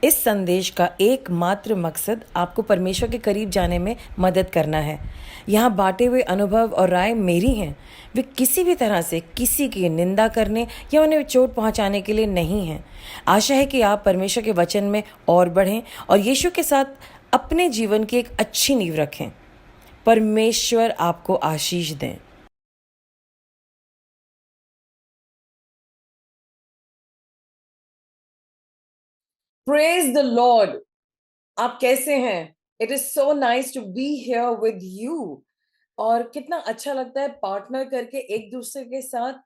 इस संदेश का एकमात्र मकसद आपको परमेश्वर के करीब जाने में मदद करना है। यहाँ बांटे हुए अनुभव और राय मेरी हैं। वे किसी भी तरह से किसी की निंदा करने या उन्हें चोट पहुंचाने के लिए नहीं हैं। आशा है कि आप परमेश्वर के वचन में और बढ़ें और यीशु के साथ अपने जीवन की एक अच्छी नींव रखें। परमेश्वर आपको आशीष दें। Praise the Lord. आप कैसे हैं? It is so nice to be here with you. और कितना अच्छा लगता है पार्टनर करके एक दूसरे के साथ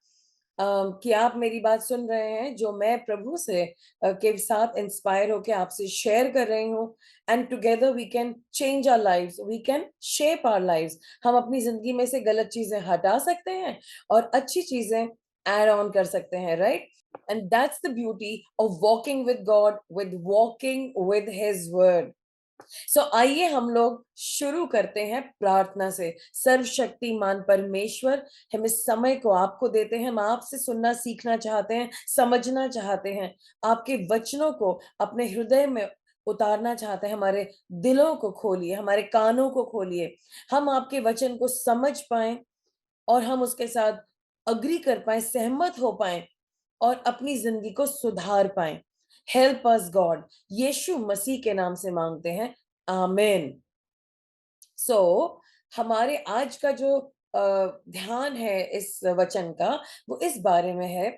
कि आप मेरी बात सुन रहे हैं जो मैं प्रभु से के साथ इंस्पायर होके आपसे शेयर कर रही हूँ। And together we can change our lives, we can shape our lives. हम अपनी जिंदगी में से गलत चीजें हटा सकते हैं और अच्छी चीजें एड ऑन कर सकते हैं, right? And that's the beauty of walking with God, with walking with His word. So आइए हम लोग शुरू करते हैं प्रार्थना से। सर्वशक्तिमान परमेश्वर, हम इस समय को आपको देते हैं। हम आपसे सुनना सीखना चाहते हैं, समझना चाहते हैं, आपके वचनों को अपने हृदय में उतारना चाहते हैं। हमारे दिलों को खोलिए, हमारे कानों को खोलिए, हम आपके वचन को समझ पाए और हम उसके साथ अग्री कर पाए, सहमत हो पाए और अपनी जिंदगी को सुधार पाए। हेल्प अस गॉड, यीशु मसीह के नाम से मांगते हैं, आमीन। सो हमारे आज का जो ध्यान है इस वचन का, वो इस बारे में है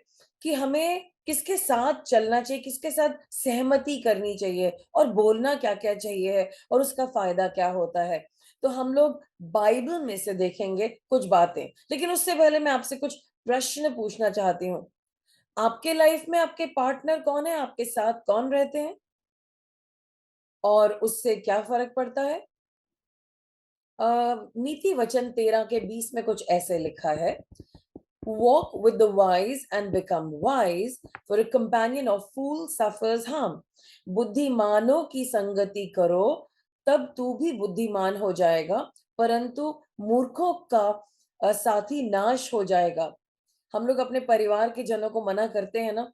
कि हमें किसके साथ चलना चाहिए, किसके साथ सहमति करनी चाहिए और बोलना क्या क्या चाहिए है और उसका फायदा क्या होता है। तो हम लोग बाइबल में से देखेंगे कुछ बातें, लेकिन उससे पहले मैं आपसे कुछ प्रश्न पूछना चाहती हूँ। आपके लाइफ में आपके पार्टनर कौन है? आपके साथ कौन रहते हैं और उससे क्या फर्क पड़ता है? नीति वचन 13 के 20 में कुछ ऐसे लिखा है, walk with the wise and become wise, for a companion of fool suffers harm. बुद्धिमानों की संगति करो, तब तू भी बुद्धिमान हो जाएगा, परंतु मूर्खों का साथी नाश हो जाएगा। हम लोग अपने परिवार के जनों को मना करते हैं ना,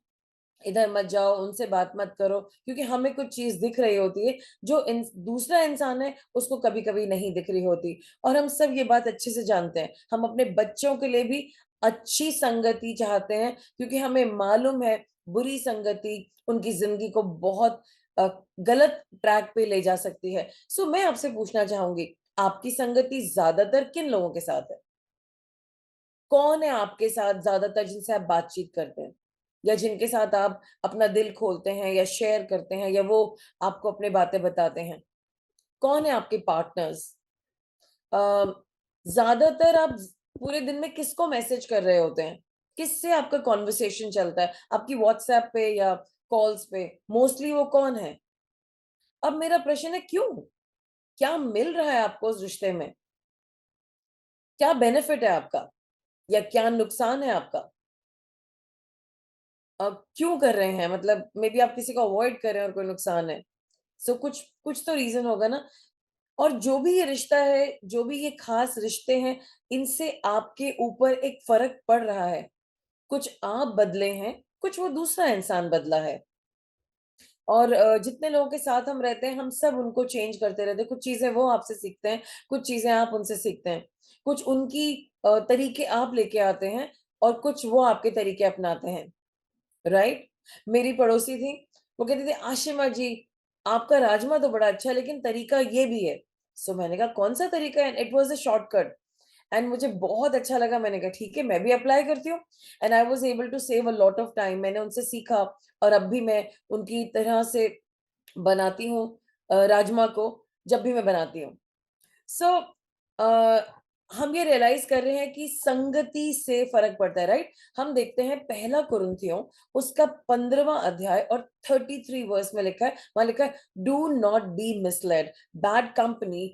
इधर मत जाओ, उनसे बात मत करो, क्योंकि हमें कुछ चीज दिख रही होती है जो दूसरा इंसान है उसको कभी कभी नहीं दिख रही होती। और हम सब ये बात अच्छे से जानते हैं। हम अपने बच्चों के लिए भी अच्छी संगति चाहते हैं, क्योंकि हमें मालूम है बुरी संगति उनकी जिंदगी को बहुत गलत ट्रैक पे ले जा सकती है। सो मैं आपसे पूछना चाहूंगी, आपकी संगति ज्यादातर किन लोगों के साथ है? कौन है आपके साथ ज्यादातर जिनसे आप बातचीत करते हैं, या जिनके साथ आप अपना दिल खोलते हैं या शेयर करते हैं, या वो आपको अपनी बातें बताते हैं? कौन है आपके पार्टनर्स? ज्यादातर आप पूरे दिन में किसको मैसेज कर रहे होते हैं? किससे आपका कॉन्वर्सेशन चलता है? आपकी व्हाट्सएप पे या कॉल्स पे मोस्टली वो कौन है? अब मेरा प्रश्न है, क्यों? क्या मिल रहा है आपको उस रिश्ते में? क्या बेनिफिट है आपका या क्या नुकसान है आपका? क्यों कर रहे हैं? मतलब मे बी आप किसी को अवॉइड कर रहे हैं और कोई नुकसान है। सो कुछ कुछ तो रीजन होगा ना। और जो भी ये रिश्ता है, जो भी ये खास रिश्ते हैं, इनसे आपके ऊपर एक फर्क पड़ रहा है। कुछ आप बदले हैं, कुछ वो दूसरा इंसान बदला है। और जितने लोगों के साथ हम रहते हैं, हम सब उनको चेंज करते रहते हैं। कुछ चीजें वो आपसे सीखते हैं, कुछ चीजें आप उनसे सीखते हैं। कुछ उनकी तरीके आप लेके आते हैं और कुछ वो आपके तरीके अपनाते हैं, राइट? मेरी पड़ोसी थी, वो कहती थी, आशिमा जी, आपका राजमा तो बड़ा अच्छा है लेकिन तरीका ये भी है। सो मैंने कहा, कौन सा तरीका है? It was a shortcut and मुझे बहुत अच्छा लगा। मैंने कहा ठीक है, मैं भी अप्लाई करती हूँ। And I was able to save a lot of time. मैंने उनसे सीखा और अब भी मैं उनकी तरह से बनाती हूँ राजमा को, जब भी मैं बनाती हूँ। सो हम ये रियलाइज कर रहे हैं कि संगति से फर्क पड़ता है, राइट? हम देखते हैं पहला कुरिन्थियों उसका 15वां अध्याय और 33 वर्स में लिखा है, वहां लिखा है, do not be misled, bad company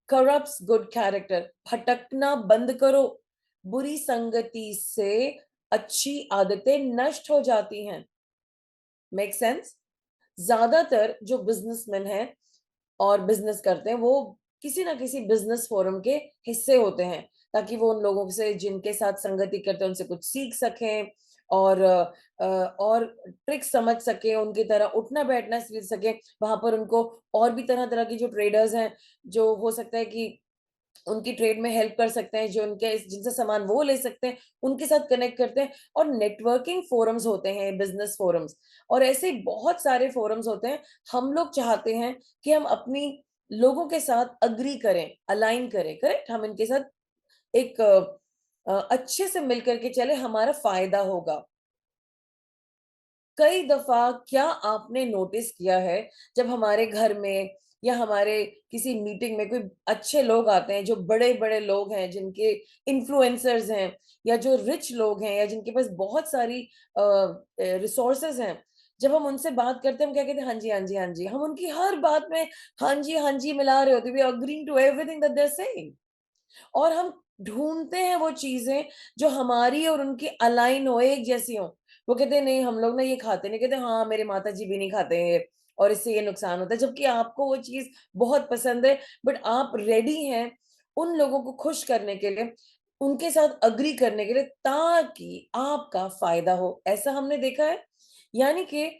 corrupts good character. भटकना बंद करो, बुरी संगति से अच्छी आदतें नष्ट हो जाती हैं। Make sense? ज्यादातर जो बिजनेसमैन हैं और बिजनेस करते हैं, वो किसी ना किसी बिजनेस फोरम के हिस्से होते हैं, ताकि वो उन लोगों से जिनके साथ संगति करते हैं उनसे कुछ सीख सकें, और ट्रिक्स समझ सके, उनकी तरह उठना बैठना सीख सके। वहां पर उनको और भी तरह तरह की जो ट्रेडर्स हैं, जो हो सकता है कि उनकी ट्रेड में हेल्प कर सकते हैं, जो उनके जिनसे सामान वो ले सकते हैं, उनके साथ कनेक्ट करते हैं। और नेटवर्किंग फोरम्स होते हैं, बिजनेस फोरम्स, और ऐसे बहुत सारे फोरम्स होते हैं। हम लोग चाहते हैं कि हम अपनी लोगों के साथ अग्री करें, अलाइन करें, करेक्ट, हम इनके साथ एक अच्छे से मिलकर के चले, हमारा फायदा होगा। कई दफा क्या आपने नोटिस किया है, जब हमारे घर में या हमारे किसी मीटिंग में कोई अच्छे लोग आते हैं, जो बड़े बड़े लोग हैं, जिनके इन्फ्लुएंसर्स हैं, या जो रिच लोग हैं, या जिनके पास बहुत सारी रिसोर्सेज हैं, जब हम उनसे बात करते हैं, हम क्या कहते हैं, हाँ जी, हाँ जी, हाँ जी, हम उनकी हर बात में हाँ जी मिला रहे होते, we agreeing to everything that they are saying. और हम ढूँढते हैं वो चीज़ें जो हमारी और उनकी अलाइन हो, एक जैसी हो। वो कहते हैं नहीं, हम लोग ना ये खाते नहीं, कहते हाँ, मेरे माताजी भी नहीं खाते हैं ये, और इससे ये नुकसान होता है। जबकि आपको वो चीज़ बहुत पसंद है, बट आप रेडी हैं उन लोगों को खुश करने के लिए, उनके साथ एग्री करने के लिए, ताकि आपका फ़ायदा हो। ऐसा हमने देखा है। यानी कि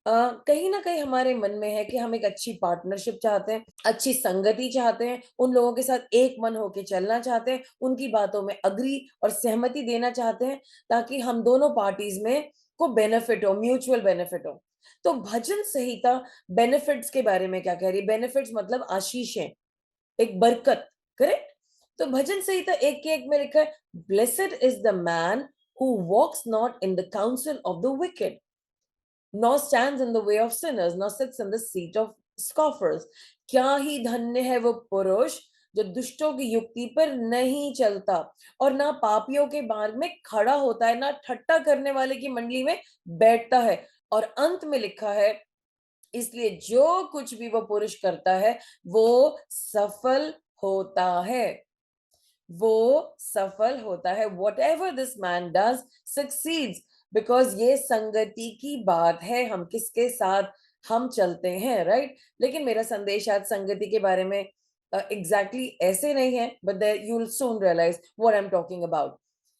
अ, कहीं न कहीं हमारे मन में है कि हम एक अच्छी पार्टनरशिप चाहते हैं, अच्छी संगति चाहते हैं, उन लोगों के साथ एक मन होके चलना चाहते हैं, उनकी बातों में एग्री और सहमति देना चाहते हैं, ताकि हम दोनों पार्टीज़ में को बेनिफिट हो, म्यूचुअल बेनिफिट हो। तो भजन संहिता बेनिफिट्स के बारे में क्या कह रही है? बेनिफिट्स मतलब आशीषें, एक बरकत, करेक्ट? तो भजन संहिता 1 के 1 में लिखा है, blessed is the man who walks not in the council of the wicked, nor stands in the way of sinners, nor sits in the seat of scoffers। क्या ही धन्य है वो पुरुष जो दुष्टों की युक्ति पर नहीं चलता, और ना पापियों के मार्ग में खड़ा होता है, ना ठट्टा करने वाले की मंडली में बैठता है। और अंत में लिखा है, इसलिए जो कुछ भी वो पुरुष करता है, वो सफल होता है। वो सफल होता है। Whatever this man does succeeds, because ये संगति की बात है, हम किसके साथ हम चलते हैं, राइट? लेकिन मेरा संदेश आज संगति के बारे में एग्जैक्टली ऐसे नहीं है, but you will soon realise what I am talking about.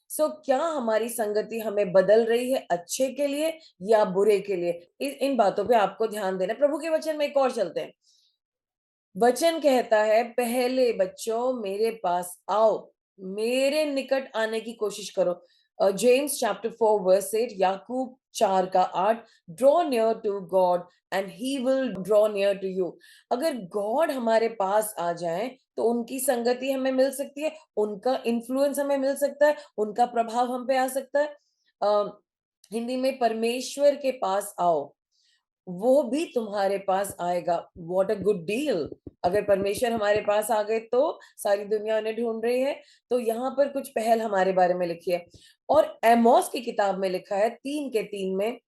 So क्या हमारी संगति हमें बदल रही है अच्छे के लिए या बुरे के लिए? इन बातों पे आपको ध्यान देना है। प्रभु के वचन में एक और चलते हैं। वचन कहता है, पहले बच्चों मेरे पास आओ, मेरे निकट आने की कोशिश करो। जेम्स चैप्टर 4 वर्स 8, याकूब 4 का 8, draw near to God and he will draw near to you. अगर गॉड हमारे पास आ जाए, तो उनकी संगति हमें मिल सकती है, उनका इन्फ्लुएंस हमें मिल सकता है, उनका प्रभाव हम पे आ सकता है। हिंदी में परमेश्वर के पास आओ, वो भी तुम्हारे पास आएगा। What a good deal! अगर परमेश्वर हमारे पास आ गए, तो सारी दुनिया उन्हें ढूंढ रही है। तो यहाँ पर कुछ पहल हमारे बारे में लिखी है। और एमोस की किताब में लिखा है 3 के 3 में,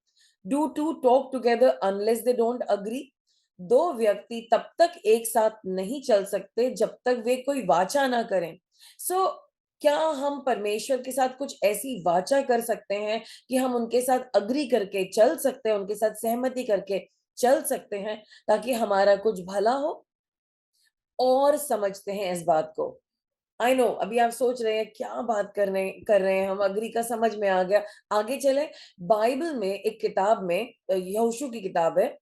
do two talk together unless they don't agree. दो व्यक्ति तब तक एक साथ नहीं चल सकते जब तक वे कोई वाचा ना करें। सो क्या हम परमेश्वर के साथ कुछ ऐसी वाचा कर सकते हैं कि हम उनके साथ अग्री करके चल सकते हैं, उनके साथ सहमति करके चल सकते हैं, ताकि हमारा कुछ भला हो? और समझते हैं इस बात को। आई नो अभी आप सोच रहे हैं क्या बात कर रहे हैं हम, अग्री का समझ में आ गया। आगे चले, बाइबल में एक किताब में, यहोशू की किताब है,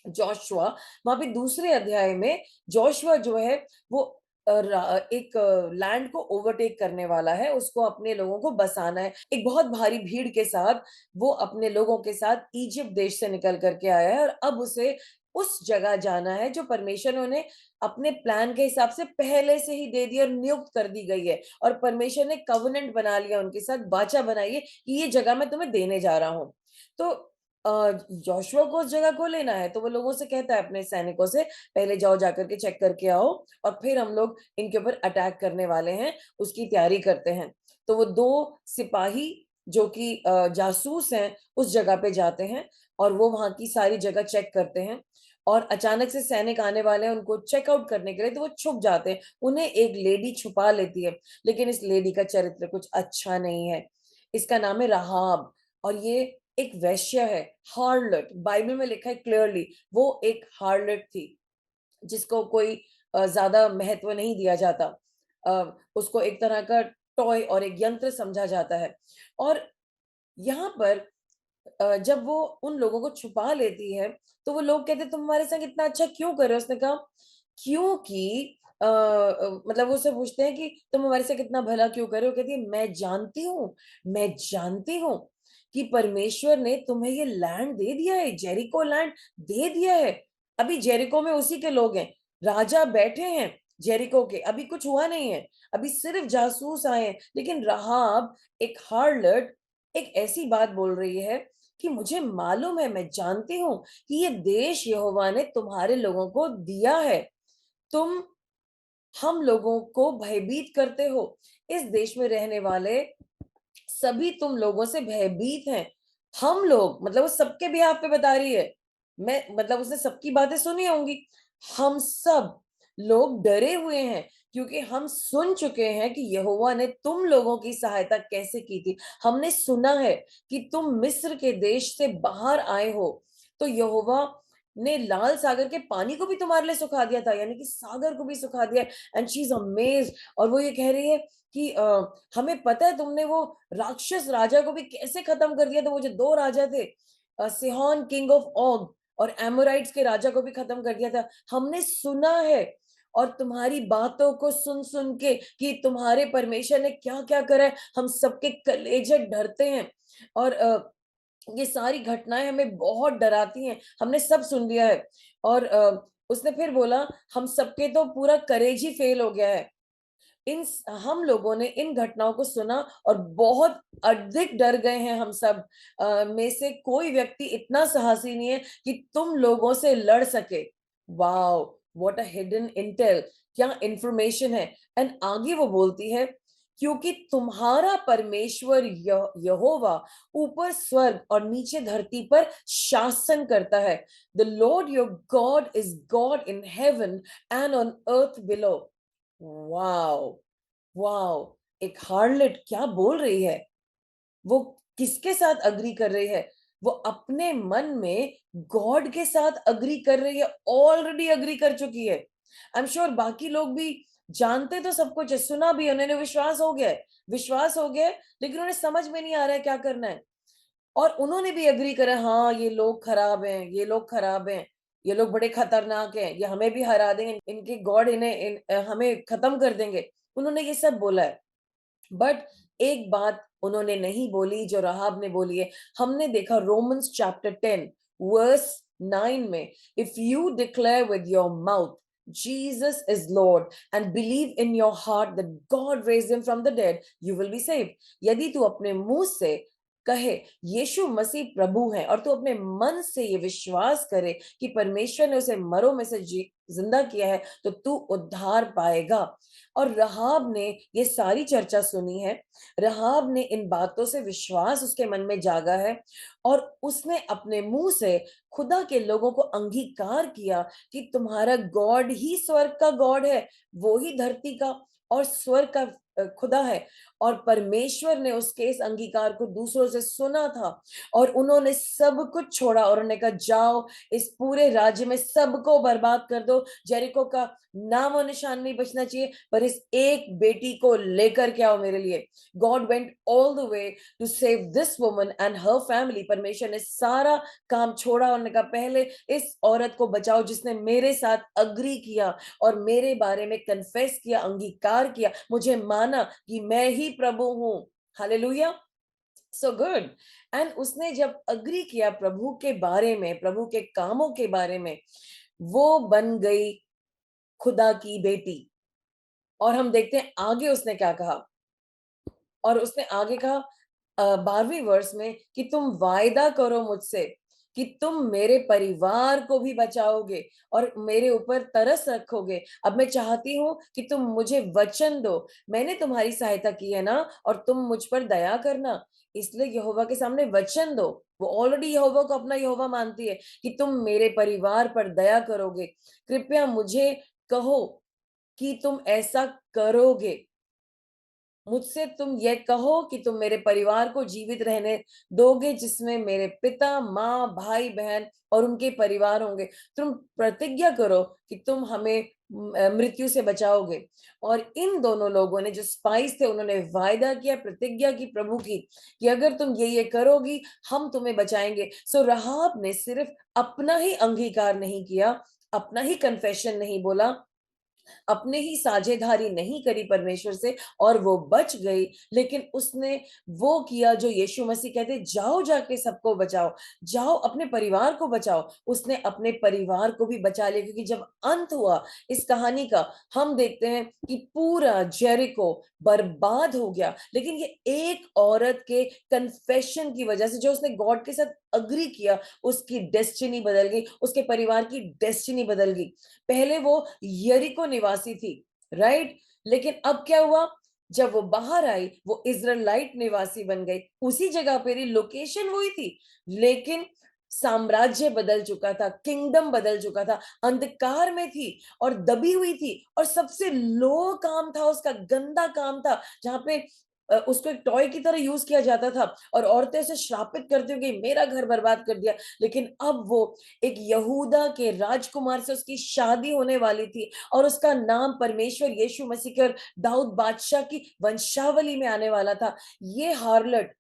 जोशुआ, वहां पे दूसरे अध्याय में जोशुआ जो है वो एक लैंड को ओवरटेक करने वाला है, उसको अपने लोगों को बसाना है। एक बहुत भारी भीड़ के साथ वो अपने लोगों के साथ इजिप्ट देश से निकल करके आया है, और अब उसे उस जगह जाना है जो परमेश्वर ने उन्हें अपने प्लान के हिसाब से पहले से ही दे दी और नियुक्त कर दी गई है। और परमेश्वर ने कवनेंट बना लिया उनके साथ, वाचा बनाई है कि ये जगह मैं तुम्हें देने जा रहा हूँ। तो जोशुआ को उस जगह को लेना है, तो वो लोगों से कहता है अपने सैनिकों से, पहले जाओ जाकर के चेक करके आओ, और फिर हम लोग इनके ऊपर अटैक करने वाले हैं, उसकी तैयारी करते हैं। तो वो 2 सिपाही जो कि जासूस हैं, उस जगह पे जाते हैं, और वो वहां की सारी जगह चेक करते हैं। और अचानक से सैनिक आने वाले हैं उनको चेकआउट करने के लिए, तो वो छुप जाते हैं। उन्हें एक लेडी छुपा लेती है, लेकिन इस लेडी का चरित्र कुछ अच्छा नहीं है। इसका नाम है राहाब, और ये एक वैश्य है, हार्लट। बाइबल में लिखा है क्लियरली, वो एक हार्लट थी, जिसको कोई ज्यादा महत्व नहीं दिया जाता। उसको एक तरह का टॉय और एक यंत्र समझा जाता है। और यहाँ पर जब वो उन लोगों को छुपा लेती है, तो वो लोग कहते तुम हमारे संग इतना अच्छा क्यों कर रहे हो? उसने कहा क्योंकि मतलब वो उससे पूछते हैं कि तुम हमारे साथ इतना भला क्यों कर रहे हो? कहती है मैं जानती हूँ कि परमेश्वर ने तुम्हें ये लैंड दे दिया है, जेरिको लैंड दे दिया है। अभी जेरिको में उसी के लोग हैं, राजा बैठे हैं जेरिको के, अभी कुछ हुआ नहीं है, अभी सिर्फ जासूस आए हैं। लेकिन राहाब एक हार्लट एक ऐसी बात बोल रही है कि मुझे मालूम है, मैं जानती हूँ कि ये देश यहोवा ने तुम्हारे लोगों को दिया है। तुम हम लोगों को भयभीत करते हो। इस देश में रहने वाले सभी तुम लोगों से भयभीत हैं। हम लोग मतलब वो सबके बिहाफ पे बता रही है। मैं मतलब उसने सबकी बातें सुनी होंगी। हम सब लोग डरे हुए हैं क्योंकि हम सुन चुके हैं कि यहोवा ने तुम लोगों की सहायता कैसे की थी। हमने सुना है कि तुम मिस्र के देश से बाहर आए हो, तो यहोवा ने लाल सागर के पानी को भी तुम्हारे लिए सुखा दिया था, यानी कि सागर को भी सुखा दिया। एंड शी इज अमेज्ड, और वो ये कह रही है कि हमें पता है तुमने वो राक्षस राजा को भी कैसे खत्म कर दिया था। वो जो दो राजा थे, सिहोन किंग ऑफ ऑग और एमोराइट्स के राजा को भी खत्म कर दिया था, हमने सुना है। और तुम्हारी बातों को सुन सुन के कि तुम्हारे परमेश्वर ने क्या क्या करा है, हम सबके कलेजे डरते हैं। और ये सारी घटनाएं हमें बहुत डराती हैं, हमने सब सुन लिया है। और उसने फिर बोला हम सबके तो पूरा करेज ही फेल हो गया है। इन हम लोगों ने इन घटनाओं को सुना और बहुत अधिक डर गए हैं। हम सब में से कोई व्यक्ति इतना साहसी नहीं है कि तुम लोगों से लड़ सके। Wow, what a hidden Intel, क्या इंफॉर्मेशन है। एंड आगे वो बोलती है क्योंकि तुम्हारा परमेश्वर यहोवा ऊपर स्वर्ग और नीचे धरती पर शासन करता है। The Lord your God is God in heaven and on earth below. Wow, wow, एक हार्लट क्या बोल रही है? वो किसके साथ अग्री कर रही है? वो अपने मन में गॉड के साथ अग्री कर रही है, ऑलरेडी अग्री कर चुकी है। आई एम श्योर बाकी लोग भी जानते तो सब कुछ है, सुना भी है, उन्होंने विश्वास हो गया है, लेकिन उन्हें समझ में नहीं आ रहा है क्या करना है। और उन्होंने भी एग्री करा, हाँ ये लोग खराब हैं, ये लोग खराब हैं, ये लोग बड़े खतरनाक हैं, ये हमें भी हरा देंगे, इनके गॉड हमें खत्म कर देंगे। उन्होंने ये सब बोला है। बट एक बात उन्होंने नहीं बोली जो राहाब ने बोली है। हमने देखा रोमन्स चैप्टर 10 वर्स 9 में, if you declare with your mouth Jesus is Lord and believe in your heart that God raised him from the dead, you will be saved. यदि तू अपने मुंह से कहे यीशु मसीह प्रभु है और तू अपने मन से ये विश्वास करे कि परमेश्वर ने उसे मरों में से जिंदा किया है, तो तू उद्धार पाएगा। और रहाब ने ये सारी चर्चा सुनी है, रहाब ने इन बातों से विश्वास उसके मन में जागा है, और उसने अपने मुंह से खुदा के लोगों को अंगीकार किया कि तुम्हारा गॉड ही स्वर्ग का गॉड है, वो ही धरती का और स्वर्ग का खुदा है। और परमेश्वर ने उसके इस अंगीकार को दूसरों से सुना था, और उन्होंने सब कुछ छोड़ा और उन्होंने कहा जाओ इस पूरे राज्य में सबको बर्बाद कर दो, जेरिको का नाम और निशान नहीं बचना चाहिए, पर इस एक बेटी को लेकर के आओ मेरे लिए। God went all the way to save this woman and her family. परमेश्वर ने सारा काम छोड़ा और उन्होंने कहा पहले इस औरत को बचाओ जिसने मेरे साथ अग्री किया और मेरे बारे में कन्फेस किया, अंगीकार किया, मुझे माना कि मैं ही प्रभु हूं। Hallelujah, so good. एंड उसने जब अग्री किया प्रभु के बारे में, प्रभु के कामों के बारे में, वो बन गई खुदा की बेटी। और हम देखते हैं आगे उसने क्या कहा। और उसने आगे कहा 12वीं वर्ष में कि तुम वायदा करो मुझसे कि तुम मेरे परिवार को भी बचाओगे और मेरे ऊपर तरस रखोगे। अब मैं चाहती हूँ कि तुम मुझे वचन दो, मैंने तुम्हारी सहायता की है ना, और तुम मुझ पर दया करना। इसलिए यहोवा के सामने वचन दो। वो ऑलरेडी यहोवा को अपना यहोवा मानती है कि तुम मेरे परिवार पर दया करोगे। कृपया मुझे कहो कि तुम ऐसा करोगे। मुझसे तुम ये कहो कि तुम मेरे परिवार को जीवित रहने दोगे, जिसमें मेरे पिता, माँ, भाई, बहन और उनके परिवार होंगे। तुम प्रतिज्ञा करो कि तुम हमें मृत्यु से बचाओगे। और इन दोनों लोगों ने, जो स्पाइस थे, उन्होंने वायदा किया, प्रतिज्ञा की प्रभु की, कि अगर तुम ये करोगी, हम तुम्हें बचाएंगे। सो राहाब ने सिर्फ अपना ही अंगीकार नहीं किया, अपना ही कन्फेशन नहीं बोला, अपने ही साझेदारी नहीं करी परमेश्वर से और वो बच गई, लेकिन उसने वो किया जो यीशु मसीह कहते, जाओ जाके सबको बचाओ, जाओ अपने परिवार को बचाओ। उसने अपने परिवार को भी बचा लिया, क्योंकि जब अंत हुआ इस कहानी का, हम देखते हैं कि पूरा जेरिको बर्बाद हो गया, लेकिन ये एक औरत के कन्फेशन की वजह से, जो उसने गॉड के साथ अग्री किया, उसकी डेस्टिनी बदल गई, उसके परिवार की डेस्टिनी बदल गई। पहले वो यरीको निवासी थी, राइट? लेकिन अब क्या हुआ? जब वो बाहर आई, वो इज़राइलाइट निवासी बन गई। उसी जगह पे रही, लोकेशन वही थी, लेकिन साम्राज्य बदल चुका था, किंगडम बदल चुका था, अंधकार में थी और दबी हुई थी, और सबसे लो काम था उसका, गंदा काम था, जहाँ पे उसको एक टॉय की तरह यूज किया जाता था, और औरतें उसे श्रापित करती होंगी, मेरा घर बर्बाद कर दिया। लेकिन अब वो एक यहूदा के राजकुमार से उसकी शादी होने वाली थी, और उसका नाम परमेश्वर यीशु मसीह के और दाऊद बादशाह की वंशावली में आने वाला था। ये हार्लट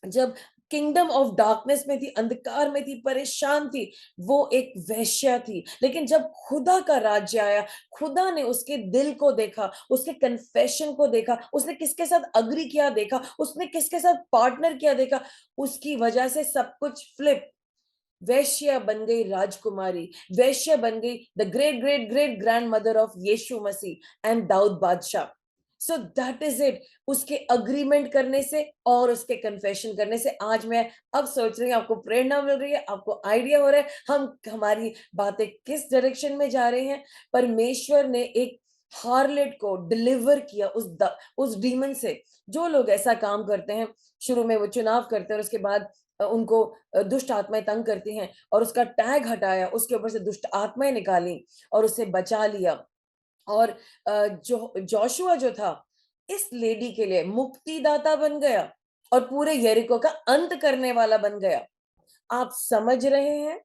जब किंगडम ऑफ डार्कनेस में थी, अंधकार में थी, परेशान थी, वो एक वेश्या थी, लेकिन जब खुदा का राज्य आया, खुदा ने उसके दिल को देखा, उसके कन्फेशन को देखा, उसने किसके साथ अग्री किया देखा, उसने किसके साथ पार्टनर किया देखा, उसकी वजह से सब कुछ फ्लिप। वैश्या बन गई राजकुमारी, वैश्या बन गई the great great great grandmother of यीशु मसीह एंड दाऊद बादशाह। So that is it. उसके अग्रीमेंट करने से और उसके कन्फेशन करने से आज मैं अब सोच रही हूँ, आपको प्रेरणा मिल रही है, आपको आइडिया हो रहा है हम हमारी बातें किस डायरेक्शन में जा रहे हैं। परमेश्वर ने एक हार्लेट को डिलीवर किया उस डीमन से। जो लोग ऐसा काम करते हैं, शुरू में वो चुनाव करते हैं और उसके बाद उनको दुष्ट आत्माएं तंग करती हैं, और उसका टैग हटाया, उसके ऊपर से दुष्ट आत्माएं निकाली और उसे बचा लिया। और जो जोशुआ जो था, इस लेडी के लिए मुक्तिदाता बन गया और पूरे यरीको का अंत करने वाला बन गया। आप समझ रहे हैं?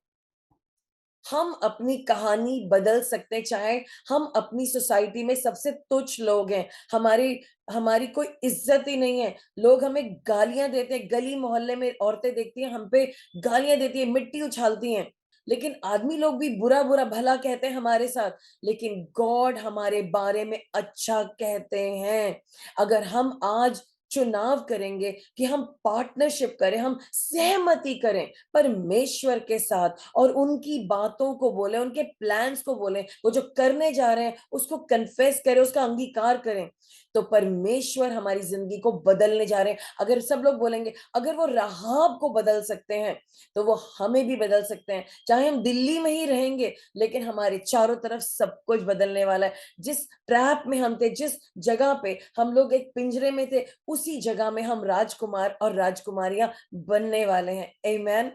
हम अपनी कहानी बदल सकते हैं, चाहे हम अपनी सोसाइटी में सबसे तुच्छ लोग हैं, हमारी हमारी कोई इज्जत ही नहीं है, लोग हमें गालियां देते हैं, गली मोहल्ले में औरतें देखती हैं हम पे, गालियां देती हैं, मिट्टी उछालती हैं, लेकिन आदमी लोग भी बुरा बुरा भला कहते हैं हमारे साथ, लेकिन गॉड हमारे बारे में अच्छा कहते हैं। अगर हम आज चुनाव करेंगे कि हम पार्टनरशिप करें, हम सहमति करें परमेश्वर के साथ, और उनकी बातों को बोले, उनके प्लान्स को बोले, वो जो करने जा रहे हैं उसको कन्फेस करें, उसका अंगीकार करें, तो परमेश्वर हमारी जिंदगी को बदलने जा रहे हैं। अगर सब लोग बोलेंगे, अगर वो राहाब को बदल सकते हैं, तो वो हमें भी बदल सकते हैं। चाहे हम दिल्ली में ही रहेंगे, लेकिन हमारे चारों तरफ सब कुछ बदलने वाला है। जिस ट्रैप में हम थे, जिस जगह पे हम लोग एक पिंजरे में थे, उसी जगह में हम राजकुमार और राजकुमारियां बनने वाले हैं। आमेन।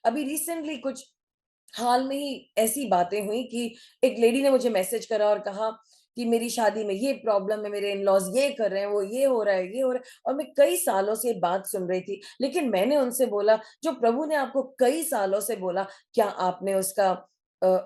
अभी रिसेंटली कुछ हाल में ही ऐसी बातें हुई कि एक लेडी ने मुझे मैसेज करा और कहा कि मेरी शादी में ये प्रॉब्लम है, मेरे इन-लॉज़ ये कर रहे हैं, वो ये हो रहा है, ये हो रहा है, और मैं कई सालों से ये बात सुन रही थी। लेकिन मैंने उनसे बोला, जो प्रभु ने आपको कई सालों से बोला, क्या आपने उसका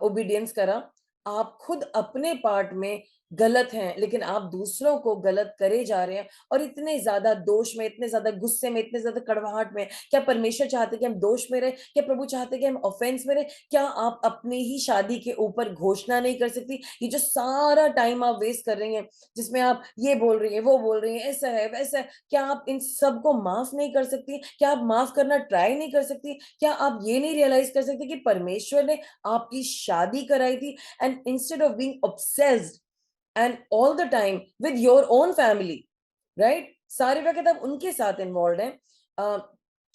ओबीडियंस करा? आप खुद अपने पार्ट में गलत हैं, लेकिन आप दूसरों को गलत करे जा रहे हैं, और इतने ज़्यादा दोष में, इतने ज़्यादा गुस्से में, इतने ज़्यादा कड़वाहट में। क्या परमेश्वर चाहते कि हम दोष में रहें? क्या प्रभु चाहते कि हम ऑफेंस में रहें? क्या आप अपनी ही शादी के ऊपर घोषणा नहीं कर सकती? ये जो सारा टाइम आप वेस्ट कर रही हैं, जिसमें आप ये बोल रही हैं, वो बोल रही हैं, ऐसा है, वैसा है, क्या आप इन सबको माफ नहीं कर सकती? क्या आप माफ करना ट्राई नहीं कर सकती? क्या आप ये नहीं रियलाइज कर सकती कि परमेश्वर ने आपकी शादी कराई थी, and instead of being obsessed and all the time with your own family, right? सारे वक़्त आप उनके साथ इन्वॉल्व्ड हैं। अ,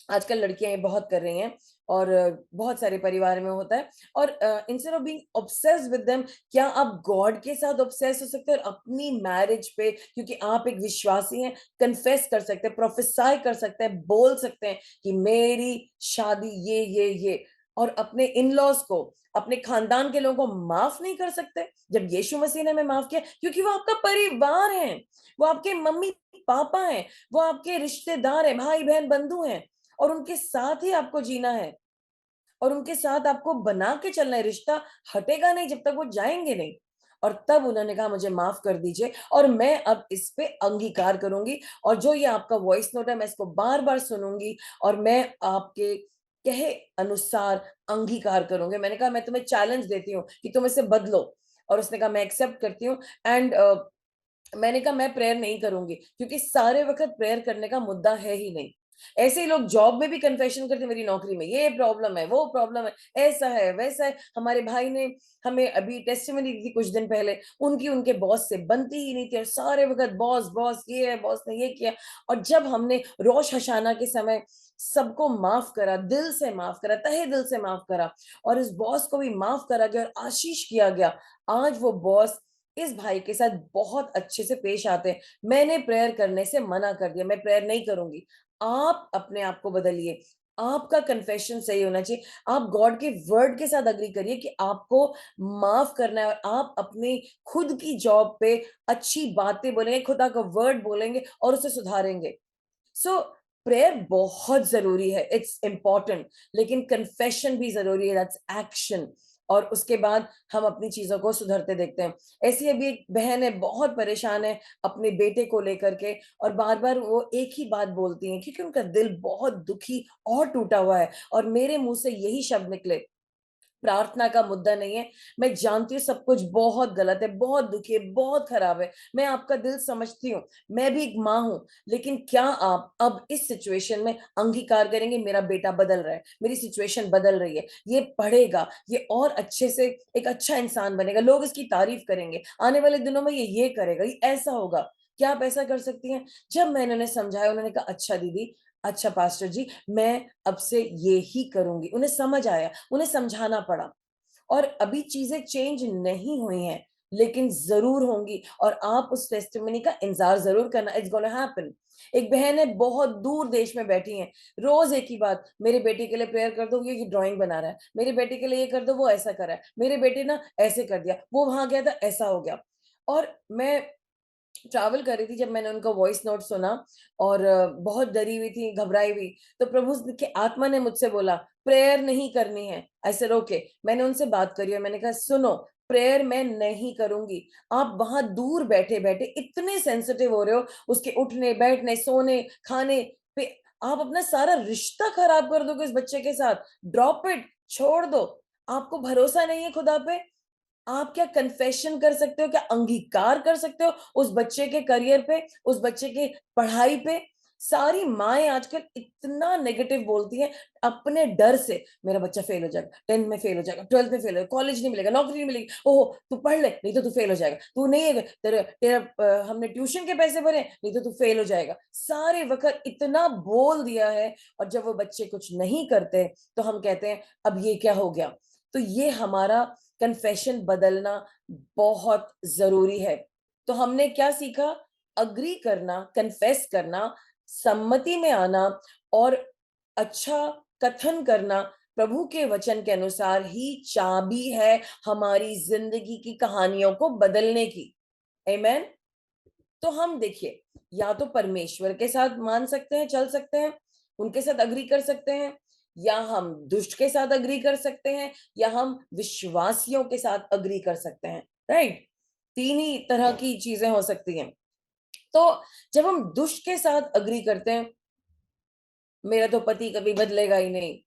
आजकल लड़कियाँ ये बहुत कर रही हैं, और बहुत सारे परिवार में होता है, और instead of being obsessed with them, क्या आप गॉड के साथ ऑब्सेस्ड हो सकते हैं और अपनी मैरिज पे, क्योंकि आप एक विश्वासी हैं, कन्फेस कर सकते हैं, प्रोफेसाई कर सकते हैं, बोल सकते हैं कि मेरी शादी ये और अपने इन लॉज को, अपने खानदान के लोगों को माफ नहीं कर सकते जब यीशु मसीह ने हमें माफ किया? क्योंकि वो आपका परिवार है, वो आपके मम्मी पापा हैं, वो आपके रिश्तेदार हैं, भाई बहन बंधु हैं, और उनके साथ ही आपको जीना है और उनके साथ आपको बना के चलना है। रिश्ता हटेगा नहीं जब तक वो जाएंगे नहीं। और तब उन्होंने कहा मुझे माफ कर दीजिए और मैं अब इस पे अंगीकार करूंगी, और जो ये आपका वॉइस नोट है मैं इसको बार बार सुनूंगी और मैं आपके कहे अनुसार अंगीकार करूंगी। मैंने कहा मैं तुम्हें चैलेंज देती हूँ कि तुम इसे बदलो, और उसने कहा मैं एक्सेप्ट करती हूँ। एंड मैंने कहा मैं प्रेयर नहीं करूंगी, क्योंकि सारे वक्त प्रेयर करने का मुद्दा है ही नहीं। ऐसे ही लोग जॉब में भी कन्फेशन करते, मेरी नौकरी में ये प्रॉब्लम है, वो प्रॉब्लम है, ऐसा है वैसा है। हमारे भाई ने हमें अभी टेस्टिमनी दी थी कुछ दिन पहले, उनकी उनके बॉस से बनती ही नहीं थी और सारे वक्त बॉस बॉस ये है, बॉस ने ये किया। और जब हमने रोश हशाना के समय सबको माफ करा, दिल से माफ करा, तहे दिल से माफ करा, और इस बॉस को भी माफ करा गया और आशीष किया गया, आज वो बॉस इस भाई के साथ बहुत अच्छे से पेश आते हैं। मैंने प्रेयर करने से मना कर दिया, मैं प्रेयर नहीं करूंगी। आप अपने आप को बदलिए, आपका कन्फेशन सही होना चाहिए। आप गॉड के वर्ड के साथ अग्री करिए कि आपको माफ करना है, और आप अपनी खुद की जॉब पे अच्छी बातें बोलेंगे, खुदा का वर्ड बोलेंगे और उसे सुधारेंगे। सो प्रेयर बहुत जरूरी है, इट्स इंपॉर्टेंट, लेकिन कन्फेशन भी जरूरी है, दैट्स एक्शन। और उसके बाद हम अपनी चीजों को सुधरते देखते हैं। ऐसी अभी एक बहन है, बहुत परेशान है अपने बेटे को लेकर के, और बार बार वो एक ही बात बोलती हैं क्योंकि उनका दिल बहुत दुखी और टूटा हुआ है, और मेरे मुंह से यही शब्द निकले, प्रार्थना का मुद्दा नहीं है। मैं जानती हूँ सब कुछ बहुत गलत है, बहुत दुखी है, बहुत खराब है, मैं आपका दिल समझती हूँ, मैं भी एक माँ हूं। लेकिन क्या आप अब इस सिचुएशन में अंगीकार करेंगे, मेरा बेटा बदल रहा है, मेरी सिचुएशन बदल रही है, ये पढ़ेगा, ये और अच्छे से एक अच्छा इंसान बनेगा, लोग इसकी तारीफ करेंगे, आने वाले दिनों में ये करेगा, ये ऐसा होगा। क्या आप ऐसा कर सकती हैं? जब मैंने उन्हें समझाया, उन्होंने कहा अच्छा दीदी, अच्छा पास्टर जी, मैं अब से ये ही करूंगी। उन्हें समझ आया, उन्हें समझाना पड़ा। और अभी चीजें चेंज नहीं हुई हैं, लेकिन जरूर होंगी, और आप उस टेस्टिमनी का इंतजार जरूर करना, इट्स गोना हैपन। एक बहन है, बहुत दूर देश में बैठी हैं, रोज एक ही बात, मेरे बेटे के लिए प्रेयर कर दो, ये ड्राइंग बना रहा है, मेरे बेटे के लिए ये कर दो, वो ऐसा कर रहा है, मेरे बेटे ना ऐसे कर दिया, वो वहां गया था ऐसा हो गया। और मैं ट्रैवल कर रही थी जब मैंने उनका वॉइस नोट सुना, और बहुत डरी हुई थी, घबराई हुई। तो प्रभु के आत्मा ने मुझसे बोला प्रेयर नहीं करनी है। ऐसे रोके, मैंने उनसे बात करी और मैंने कहा सुनो, प्रेयर मैं नहीं करूंगी। आप वहां दूर बैठे बैठे इतने सेंसिटिव हो रहे हो, उसके उठने बैठने सोने खाने पे, आप अपना सारा रिश्ता खराब कर दोगे उस बच्चे के साथ। ड्रॉप इट, छोड़ दो। आपको भरोसा नहीं है खुदा पे? आप क्या कन्फेशन कर सकते हो, क्या अंगीकार कर सकते हो उस बच्चे के करियर पे, उस बच्चे के पढ़ाई पे? सारी माएं आजकल इतना नेगेटिव बोलती हैं अपने डर से, मेरा बच्चा फेल हो जाएगा, 10th में फेल हो जाएगा, 12th में फेल हो जाएगा, कॉलेज नहीं मिलेगा, नौकरी नहीं मिलेगी, ओहो तू पढ़ ले नहीं तो तू फेल हो जाएगा, तू नहीं है तेरा तेरा हमने ट्यूशन के पैसे भरे नहीं तो तू फेल हो जाएगा। सारे वक्त इतना बोल दिया है, और जब वो बच्चे कुछ नहीं करते तो हम कहते हैं अब ये क्या हो गया। तो ये हमारा कन्फेशन बदलना बहुत जरूरी है। तो हमने क्या सीखा? अग्री करना, कन्फेस करना, सम्मति में आना, और अच्छा कथन करना प्रभु के वचन के अनुसार ही चाबी है हमारी जिंदगी की कहानियों को बदलने की। आमेन। तो हम देखिए, या तो परमेश्वर के साथ मान सकते हैं, चल सकते हैं, उनके साथ अग्री कर सकते हैं, या हम दुष्ट के साथ अग्री कर सकते हैं, या हम विश्वासियों के साथ अग्री कर सकते हैं। राइट? तीन ही तरह की चीजें हो सकती हैं। तो जब हम दुष्ट के साथ अग्री करते हैं, मेरा तो पति कभी बदलेगा ही नहीं,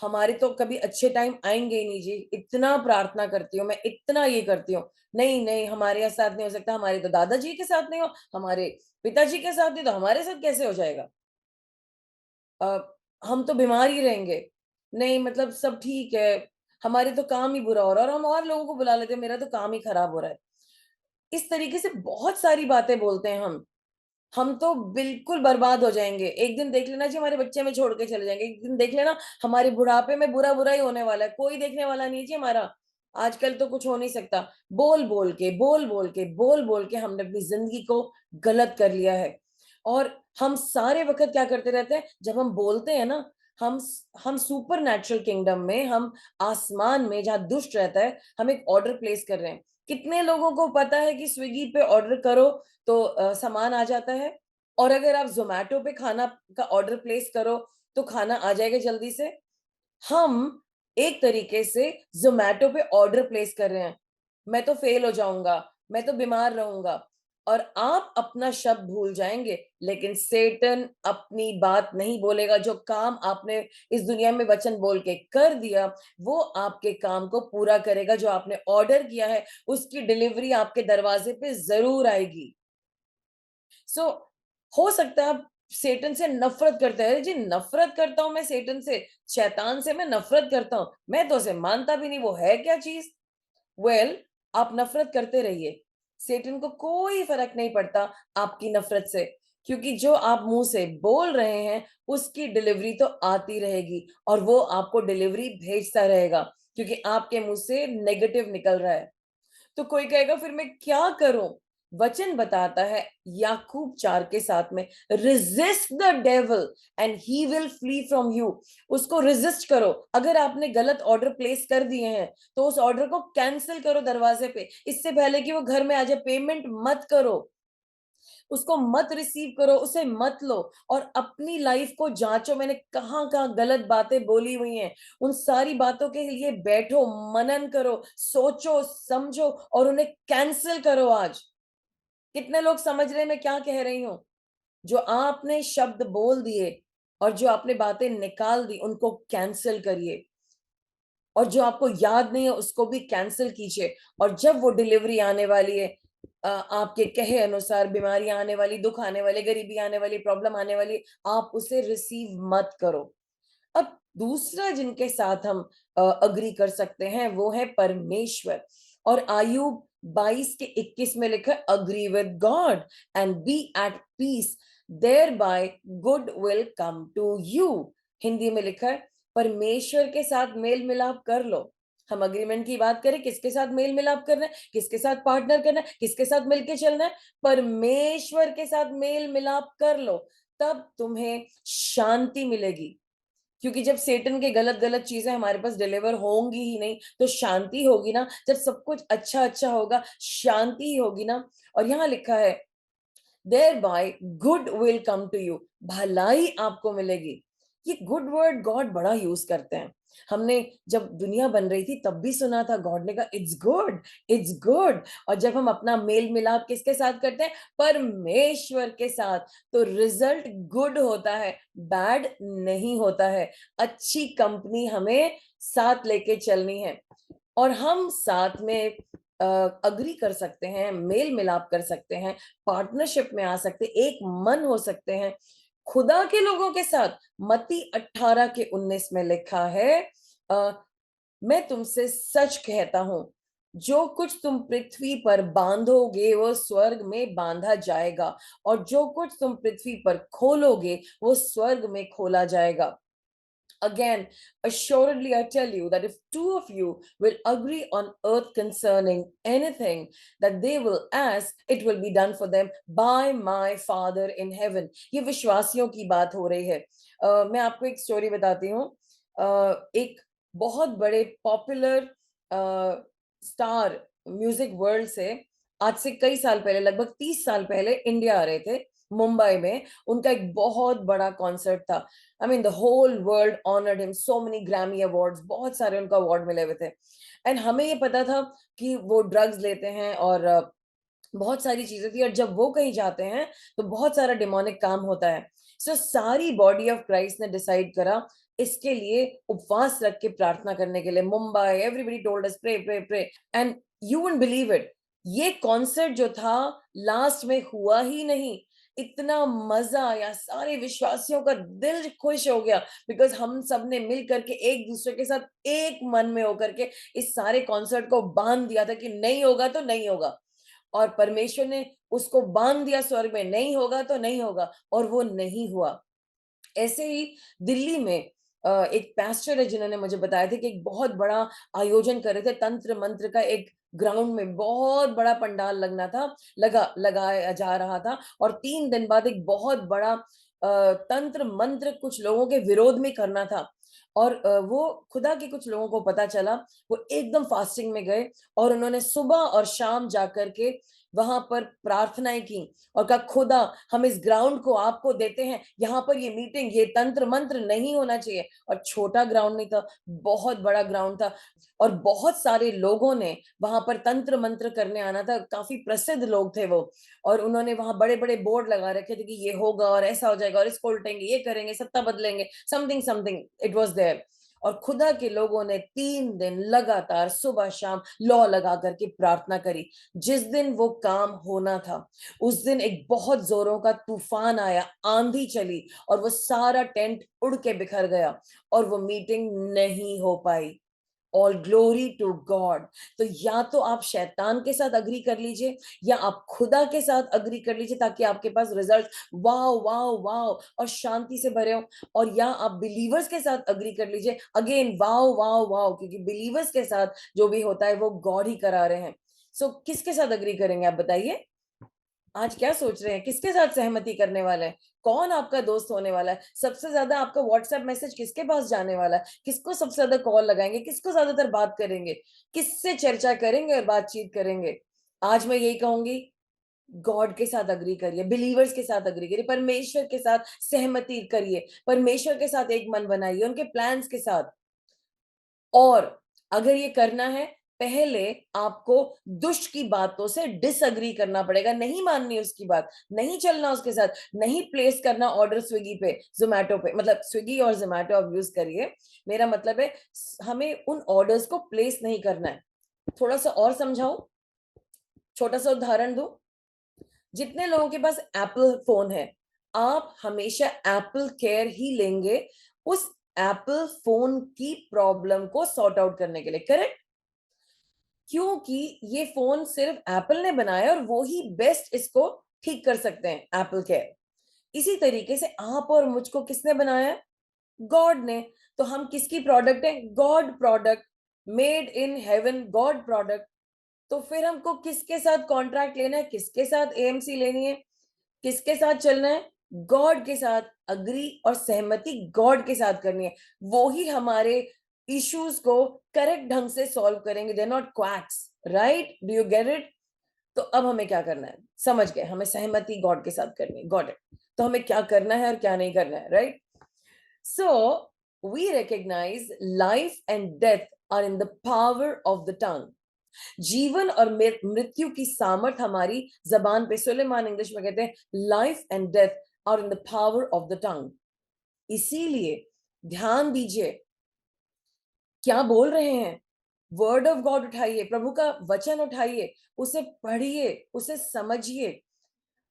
हमारे तो कभी अच्छे टाइम आएंगे ही नहीं जी, इतना प्रार्थना करती हूँ मैं, इतना ये करती हूँ, नहीं नहीं हमारे यहाँ साथ नहीं हो सकता, हमारे तो दादाजी के साथ नहीं हो, हमारे पिताजी के साथ नहीं, तो हमारे साथ कैसे हो जाएगा? अ, हम तो बीमार ही रहेंगे। नहीं मतलब सब ठीक है, हमारे तो काम ही बुरा हो रहा है, और हम और लोगों को बुला लेते हैं, मेरा तो काम ही खराब हो रहा है। इस तरीके से बहुत सारी बातें बोलते हैं हम तो बिल्कुल बर्बाद हो जाएँगे। एक दिन देख लेना जी हमारे बच्चे हमें छोड़ के चले जाएँगे। एक दिन देख लेना हमारे बुढ़ापे में बुरा-बुरा ही होने वाला है। कोई देखने वाला नहीं है जी हमारा। आजकल तो कुछ हो नहीं सकता। बोल-बोल के, बोल-बोल के, बोल-बोल के हमने अपनी ज़िंदगी को गलत कर लिया है। और हम सारे वक़्त क्या करते रहते हैं, जब हम बोलते हैं ना, हम सुपर नेचुरल किंगडम में, हम आसमान में जहां दुष्ट रहता है, हम एक ऑर्डर प्लेस कर रहे हैं। कितने लोगों को पता है कि स्विगी पे ऑर्डर करो तो सामान आ जाता है? और अगर आप जोमेटो पे खाना का ऑर्डर प्लेस करो तो खाना आ जाएगा जल्दी से? हम एक तरीके से ज़ोमैटो पे ऑर्डर प्लेस कर रहे हैं। मैं तो फेल हो जाऊँगा, मैं तो बीमार रहूँगा, और आप अपना शब्द भूल जाएँगे, लेकिन सेटन अपनी बात नहीं बोलेगा। जो काम आपने इस दुनिया में वचन बोल के कर दिया, वो आपके काम को पूरा करेगा। जो आपने ऑर्डर किया है, उसकी डिलीवरी आपके दरवाज़े पे ज़रूर आएगी। सो हो सकता है आप सेटन से नफरत करते हैं। अरे जी, नफरत करता हूँ मैं सेटन से, शैतान से मैं नफरत करता हूँ, मैं तो उसे मानता भी नहीं, वो है क्या चीज? वेल, आप नफरत करते रहिए, सेटन को कोई फर्क नहीं पड़ता आपकी नफरत से, क्योंकि जो आप मुंह से बोल रहे हैं उसकी डिलीवरी तो आती रहेगी, और वो आपको डिलीवरी भेजता रहेगा, क्योंकि आपके मुंह से नेगेटिव निकल रहा है। तो कोई कहेगा फिर मैं क्या करूं? वचन बताता है याकूब 4 के 7 में, resist the devil and he will flee from you. उसको रेजिस्ट करो। अगर आपने गलत ऑर्डर प्लेस कर दिए हैं तो उस ऑर्डर को कैंसिल करो दरवाजे पे, इससे पहले कि वो घर में आ जाए। पेमेंट मत करो, उसको मत रिसीव करो, उसे मत लो, और अपनी लाइफ को जांचो। मैंने कहाँ कहाँ गलत बातें बोली हुई हैं, उन सारी बातों के लिए बैठो, मनन करो, सोचो समझो, और उन्हें कैंसिल करो आज। कितने लोग समझ रहे हैं मैं क्या कह रही हूं? जो आपने शब्द बोल दिए और जो आपने बातें निकाल दी, उनको कैंसिल करिए, और जो आपको याद नहीं है उसको भी कैंसिल कीजिए। और जब वो डिलीवरी आने वाली है, आपके कहे अनुसार, बीमारियां आने वाली, दुख आने वाले, गरीबी आने वाली, प्रॉब्लम आने वाली, आप उसे रिसीव मत करो। अब दूसरा जिनके साथ हम अग्री कर सकते हैं वो है परमेश्वर। और आयुब 22 के 21 में लिखा है, agree with God and be at peace, thereby good will come to you. Hindi में लिखा है, परमेश्वर के साथ मेल मिलाप कर लो। हम अग्रीमेंट की बात करें, किसके साथ मेल मिलाप करना है, किसके साथ पार्टनर करना है, किसके साथ मिलके चलना है? परमेश्वर के साथ मेल मिलाप कर लो, तब तुम्हें शांति मिलेगी। क्योंकि जब सेटन के गलत गलत चीजें हमारे पास डिलीवर होंगी ही नहीं, तो शांति होगी ना? जब सब कुछ अच्छा अच्छा होगा, शांति ही होगी ना? और यहाँ लिखा है, thereby good will come to you, भलाई आपको मिलेगी। ये गुड वर्ड गॉड बड़ा यूज करते हैं। हमने जब दुनिया बन रही थी तब भी सुना था, गॉड ने कहा इट्स गुड, इट्स गुड। और जब हम अपना मेल मिलाप किसके साथ करते हैं? परमेश्वर के साथ, तो रिजल्ट गुड होता है, बैड नहीं होता है। अच्छी कंपनी हमें साथ लेके चलनी है, और हम साथ में अग्री कर सकते हैं, मेल मिलाप कर सकते हैं, पार्टनरशिप में आ सकते, एक मन हो सकते हैं खुदा के लोगों के साथ। मत्ती 18 के 19 में लिखा है, अ, मैं तुमसे सच कहता हूं, जो कुछ तुम पृथ्वी पर बांधोगे वो स्वर्ग में बांधा जाएगा, और जो कुछ तुम पृथ्वी पर खोलोगे वो स्वर्ग में खोला जाएगा। Again, assuredly I tell you that if two of you will agree on earth concerning anything that they will ask, it will be done for them by my Father in heaven. ये विश्वासियों की बात हो रही है। मैं आपको एक स्टोरी बताती हूँ। एक बहुत बड़े पॉपुलर स्टार म्यूजिक वर्ल्ड से आज से कई साल पहले, लगभग 30 साल पहले इंडिया आ रहे थे, मुंबई में। उनका एक बहुत बड़ा कॉन्सर्ट था। I mean the whole world honoured him, so many Grammy awards, बहुत सारे उनको अवार्ड मिले हुए थे। एंड हमें ये पता था कि वो ड्रग्स लेते हैं, और बहुत सारी चीजें थी, और जब वो कहीं जाते हैं तो बहुत सारा डिमोनिक काम होता है। सो सारी बॉडी ऑफ क्राइस्ट ने डिसाइड करा इसके लिए उपवास रख के प्रार्थना करने के लिए। Mumbai, everybody told us pray pray pray, and you wouldn't believe it, ये कॉन्सर्ट जो था लास्ट में हुआ ही नहीं। इतना मजा आया, सारे विश्वासियों का दिल खुश हो गया, बिकॉज हम सब ने मिल करके एक दूसरे के साथ एक मन में होकर के इस सारे कॉन्सर्ट को बांध दिया था कि नहीं होगा तो नहीं होगा, और परमेश्वर ने उसको बांध दिया स्वर्ग में, नहीं होगा तो नहीं होगा, और वो नहीं हुआ। ऐसे ही दिल्ली में एक पास्टर है जिन्होंने मुझे बताया था कि एक बहुत बड़ा आयोजन कर रहे थे, तंत्र मंत्र का, एक ग्राउंड में बहुत बड़ा पंडाल लगना था, लगाया जा रहा था, और 3 दिन बाद एक बहुत बड़ा तंत्र मंत्र कुछ लोगों के विरोध में करना था और वो खुदा के कुछ लोगों को पता चला, वो एकदम फास्टिंग में गए और उन्होंने सुबह और शाम जाकर के वहां पर प्रार्थनाएं की और कहा खुदा हम इस ग्राउंड को आपको देते हैं, यहाँ पर ये मीटिंग ये तंत्र मंत्र नहीं होना चाहिए। और छोटा ग्राउंड नहीं था, बहुत बड़ा ग्राउंड था और बहुत सारे लोगों ने वहां पर तंत्र मंत्र करने आना था, काफी प्रसिद्ध लोग थे वो। और उन्होंने वहां बड़े बड़े बोर्ड लगा रखे थे कि ये होगा और ऐसा हो जाएगा और इसको उल्टेंगे, ये करेंगे, सत्ता बदलेंगे, something something it was there. और खुदा के लोगों ने 3 दिन लगातार सुबह शाम लौ लगा करके प्रार्थना करी। जिस दिन वो काम होना था उस दिन एक बहुत जोरों का तूफान आया, आंधी चली और वो सारा टेंट उड़ के बिखर गया और वो मीटिंग नहीं हो पाई। All glory to God. तो या तो आप शैतान के साथ अग्री कर लीजिए या आप खुदा के साथ अग्री कर लीजिए ताकि आपके पास रिजल्ट वाओ वाओ वाओ और शांति से भरे हो। और या आप बिलीवर्स के साथ अग्री कर लीजिए, अगेन वाओ वाओ वाओ, क्योंकि बिलीवर्स के साथ जो भी होता है वो गॉड ही करा रहे हैं। सो किसके साथ अग्री करेंगे आप बताइए? आज क्या सोच रहे हैं, किसके साथ सहमति करने वाले हैं? कौन आपका दोस्त होने वाला है? सबसे ज्यादा आपका व्हाट्सएप मैसेज किसके पास जाने वाला है? किसको सबसे ज्यादा कॉल लगाएंगे? किसको ज्यादातर बात करेंगे? किससे चर्चा करेंगे और बातचीत करेंगे? आज मैं यही कहूंगी, गॉड के साथ अग्री करिए, बिलीवर्स के साथ अग्री करिए, परमेश्वर के साथ सहमति करिए, परमेश्वर के साथ एक मन बनाइए, उनके प्लान्स के साथ। और अगर ये करना है, पहले आपको दुष्ट की बातों से डिसएग्री करना पड़ेगा, नहीं माननी उसकी बात, नहीं चलना उसके साथ, नहीं प्लेस करना ऑर्डर स्विगी पे, जोमेटो पे, मतलब स्विगी और जोमेटो आप यूज करिए, मेरा मतलब है हमें उन ऑर्डर्स को प्लेस नहीं करना है। थोड़ा सा और समझाऊं, छोटा सा उदाहरण दूं। जितने लोगों के पास एप्पल फोन है, आप हमेशा एप्पल केयर ही लेंगे उस एप्पल फोन की प्रॉब्लम को सॉर्ट आउट करने के लिए, करेक्ट? क्योंकि ये फोन सिर्फ एप्पल ने बनाया और वो ही बेस्ट इसको ठीक कर सकते हैं, एप्पल केयर। इसी तरीके से आप और मुझको किसने बनाया? गॉड ने। तो हम किसकी प्रोडक्ट है? God product, made in heaven, God product. तो फिर हमको किसके साथ कॉन्ट्रैक्ट लेना है, किसके साथ एएमसी लेनी है, किसके साथ चलना है? गॉड के साथ अग्री और सहमति गॉड के साथ करनी है। वो ही हमारे इश्यूज को करेक्ट ढंग से सॉल्व करेंगे। They not quacks, right? Do you get it? तो अब हमें क्या करना है, समझ गए? हमें सहमति गॉड के साथ करनी है, गॉड इट। तो हमें क्या करना है और क्या नहीं करना है, right? So we recognise life and death are in the power of the tongue. जीवन और मृत्यु की सामर्थ हमारी जबान पे, सुलेमान इंग्लिश में कहते हैं life and death are in the power of the tongue. इसीलिए ध्यान दीजिए क्या बोल रहे हैं। वर्ड ऑफ गॉड उठाइए, प्रभु का वचन उठाइए, उसे पढ़िए, उसे समझिए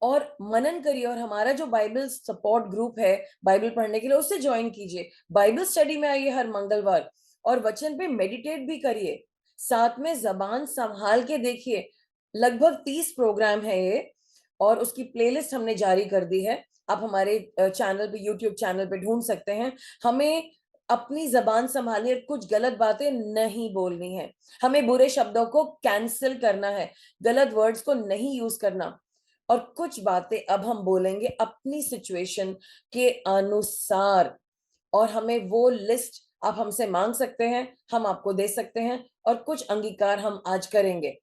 और मनन करिए। और हमारा जो बाइबल सपोर्ट ग्रुप है बाइबल पढ़ने के लिए, उससे ज्वाइन कीजिए। बाइबल स्टडी में आइए हर मंगलवार और वचन पे मेडिटेट भी करिए, साथ में जबान संभाल के देखिए। लगभग 30 प्रोग्राम है ये और उसकी प्लेलिस्ट हमने जारी कर दी है, आप हमारे चैनल पे, यूट्यूब चैनल पे ढूंढ सकते हैं। हमें अपनी जबान संभालनी है, कुछ गलत बातें नहीं बोलनी है, हमें बुरे शब्दों को कैंसिल करना है, गलत वर्ड्स को नहीं यूज करना। और कुछ बातें अब हम बोलेंगे अपनी सिचुएशन के अनुसार, और हमें वो लिस्ट आप हमसे मांग सकते हैं, हम आपको दे सकते हैं और कुछ अंगीकार हम आज करेंगे।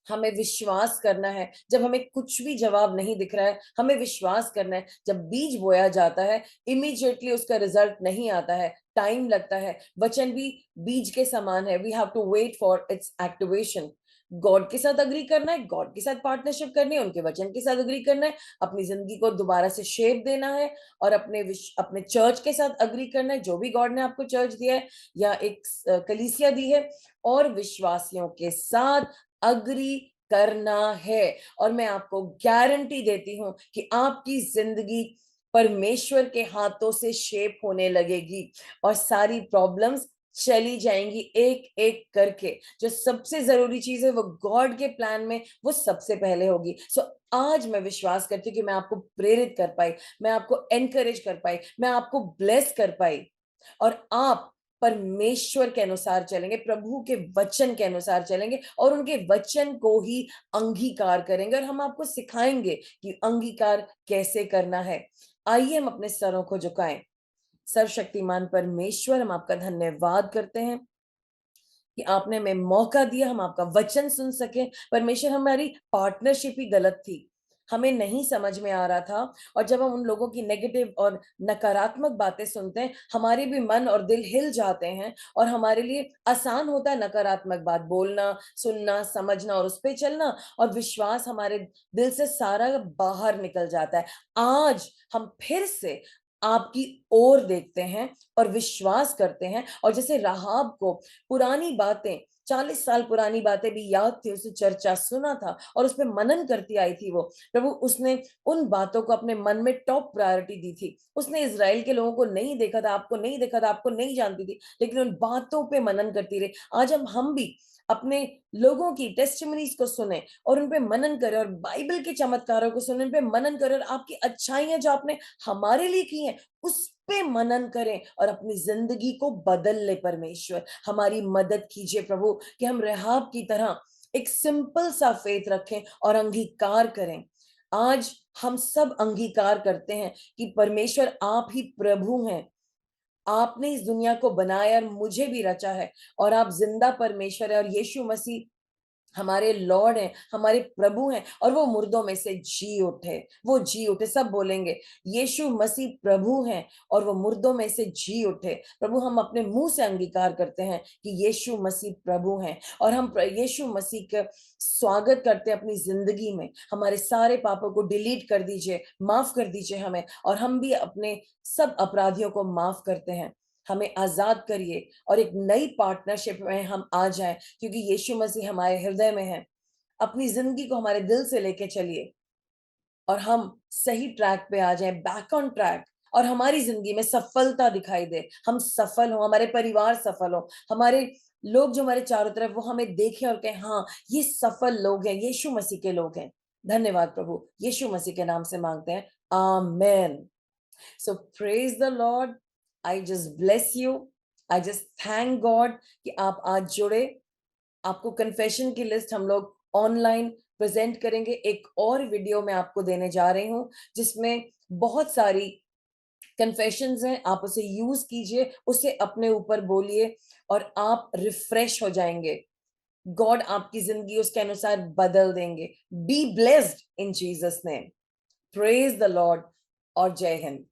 हमें विश्वास करना है, जब हमें कुछ भी जवाब नहीं दिख रहा है हमें विश्वास करना है। जब बीज बोया जाता है इमीडिएटली उसका रिजल्ट नहीं आता है, टाइम लगता है। वचन भी बीज के समान है, we have to wait for its activation. God के साथ अग्री करना है, गॉड के साथ पार्टनरशिप करनी है, उनके वचन के साथ अग्री करना है, अपनी जिंदगी को दोबारा से शेप देना है और अपने चर्च के साथ अग्री करना है, जो भी गॉड ने आपको चर्च दिया है या एक कलीसिया दी है, और विश्वासियों के साथ अग्री करना है। और मैं आपको गारंटी देती हूं कि आपकी जिंदगी परमेश्वर के हाथों से शेप होने लगेगी और सारी प्रॉब्लम्स चली जाएंगी एक एक करके। जो सबसे जरूरी चीज है वो गॉड के प्लान में वो सबसे पहले होगी। सो आज मैं विश्वास करती हूँ कि मैं आपको प्रेरित कर पाई, मैं आपको एनकरेज कर पाई, मैं आपको ब्लेस कर पाई और आप परमेश्वर के अनुसार चलेंगे, प्रभु के वचन के अनुसार चलेंगे और उनके वचन को ही अंगीकार करेंगे। और हम आपको सिखाएंगे कि अंगीकार कैसे करना है। आइए हम अपने सरों को झुकाएं। सर्वशक्तिमान परमेश्वर, हम आपका धन्यवाद करते हैं कि आपने हमें मौका दिया, हम आपका वचन सुन सके। परमेश्वर, हमारी पार्टनरशिप ही गलत थी, हमें नहीं समझ में आ रहा था। और जब हम उन लोगों की नेगेटिव और नकारात्मक बातें सुनते हैं, हमारे भी मन और दिल हिल जाते हैं, और हमारे लिए आसान होता है नकारात्मक बात बोलना, सुनना, समझना और उस पे चलना, और विश्वास हमारे दिल से सारा बाहर निकल जाता है। आज हम फिर से आपकी ओर देखते हैं और विश्वास करते हैं, और जैसे राहाब को पुरानी बातें, 40 साल पुरानी बातें भी याद थी, उसे चर्चा सुना था और उसपे मनन करती आई थी वो। प्रभु, उसने उन बातों को अपने मन में टॉप प्रायोरिटी दी थी। उसने इज़राइल के लोगों को नहीं देखा था, आपको नहीं देखा था, आपको नहीं जानती थी, लेकिन उन बातों पे मनन करती रही। आज हम भी अपने लोगों की टेस्टिमनीज को सुने और उन पे मनन करें, और बाइबल के चमत्कारों को सुने, उन पे मनन करें, और आपकी अच्छाइयां जो आपने हमारे लिए की हैं उस पे मनन करें और अपनी जिंदगी को बदल ले। परमेश्वर, हमारी मदद कीजिए प्रभु, कि हम रहाब की तरह एक सिंपल सा फेथ रखें और अंगीकार करें। आज हम सब अंगीकार करते हैं कि परमेश्वर आप ही प्रभु हैं, आपने इस दुनिया को बनाया और मुझे भी रचा है, और आप जिंदा परमेश्वर है, और यीशु मसीह हमारे लॉर्ड हैं, हमारे प्रभु हैं, और वो मुर्दों में से जी उठे, वो जी उठे। सब बोलेंगे, यीशु मसीह प्रभु हैं और वो मुर्दों में से जी उठे। प्रभु, हम अपने मुंह से अंगीकार करते हैं कि यीशु मसीह प्रभु हैं, और हम यीशु मसीह का स्वागत करते हैं अपनी जिंदगी में। हमारे सारे पापों को डिलीट कर दीजिए, माफ कर दीजिए हमें, और हम भी अपने सब अपराधियों को माफ करते हैं। हमें आजाद करिए और एक नई पार्टनरशिप में हम आ जाएं, क्योंकि यीशु मसीह हमारे हृदय में है। अपनी जिंदगी को हमारे दिल से लेके चलिए, और हम सही ट्रैक पे आ जाएं, बैक ऑन ट्रैक, और हमारी जिंदगी में सफलता दिखाई दे। हम सफल हो, हमारे परिवार सफल हो, हमारे लोग जो हमारे चारों तरफ, वो हमें देखें और कहें, हाँ, ये सफल लोग हैं, यीशु मसीह के लोग हैं। धन्यवाद प्रभु, यीशु मसीह के नाम से मांगते हैं, आमेन। So praise the Lord. I just bless you. I just thank God कि आप आज जुड़े। आपको कन्फेशन की लिस्ट हम लोग ऑनलाइन प्रेजेंट करेंगे। एक और वीडियो मैं आपको देने जा रही हूँ, जिसमें बहुत सारी कन्फेशंस हैं। आप उसे यूज कीजिए, उसे अपने ऊपर बोलिए, और आप रिफ्रेश हो जाएंगे। गॉड आपकी जिंदगी उसके अनुसार बदल देंगे। Be blessed in Jesus name. Praise the Lord, और जय हिंद।